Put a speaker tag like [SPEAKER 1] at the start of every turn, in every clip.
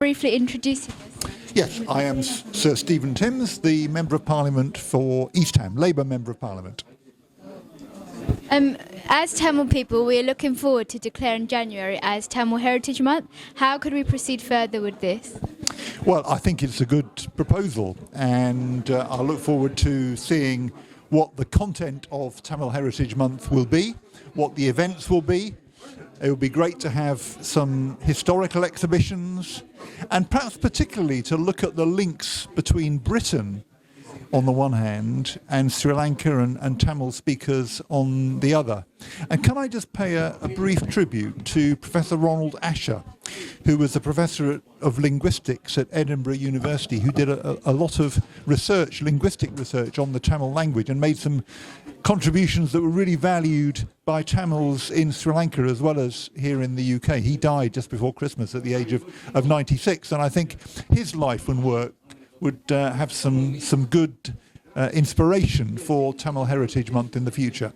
[SPEAKER 1] Briefly introducing us.
[SPEAKER 2] Yes, I am Sir Stephen Timms, the Member of Parliament for East Ham, Labour Member of Parliament.
[SPEAKER 1] As Tamil people, we are looking forward to declaring January as Tamil Heritage Month. How could we proceed further with this?
[SPEAKER 2] Well, I think it's a good proposal, and I look forward to seeing what the content of Tamil Heritage Month will be, what the events will be. It would be great to have some historical exhibitions, and perhaps particularly to look at the links between Britain on the one hand and Sri Lanka and Tamil speakers on the other. And can I just pay a brief tribute to Professor Ronald Asher, who was a professor of linguistics at Edinburgh University, who did a lot of research, linguistic research on the Tamil language, and made some contributions that were really valued by Tamils in Sri Lanka as well as here in the UK. He died just before Christmas at the age of 96, and I think his life and work would have some good inspiration for Tamil Heritage Month in the future.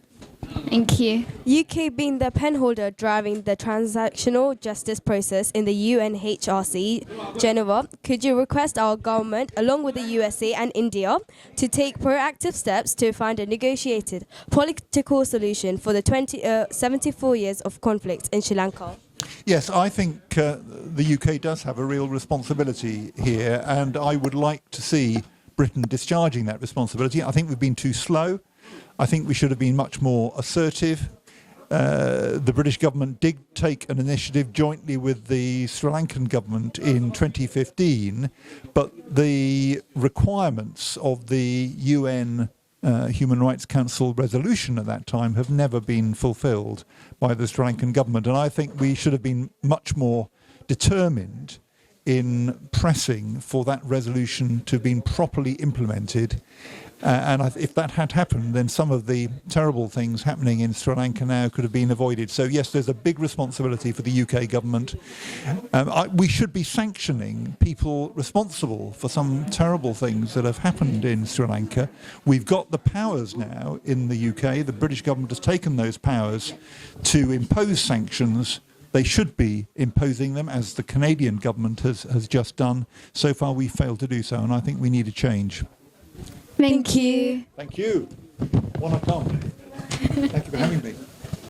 [SPEAKER 1] Thank you.
[SPEAKER 3] UK being the penholder driving the transactional justice process in the UNHRC Geneva, could you request our government, along with the USA and India, to take proactive steps to find a negotiated political solution for the 74 years of conflict in Sri Lanka?
[SPEAKER 2] Yes, I think the UK does have a real responsibility here, and I would like to see Britain discharging that responsibility. I think we've been too slow. I think we should have been much more assertive. The British government did take an initiative jointly with the Sri Lankan government in 2015, but the requirements of the UN Human Rights Council resolution at that time have never been fulfilled by the Sri Lankan government. And I think we should have been much more determined in pressing for that resolution to have been properly implemented. If that had happened, then some of the terrible things happening in Sri Lanka now could have been avoided. So yes, there's a big responsibility for the UK government. We should be sanctioning people responsible for some terrible things that have happened in Sri Lanka. We've got the powers now in the UK. The British government has taken those powers to impose sanctions. They should be imposing them, as the Canadian government has just done. So far, we've failed to do so, and I think we need a change.
[SPEAKER 1] Thank you.
[SPEAKER 2] Thank you. Wanna come? Thank you for having me.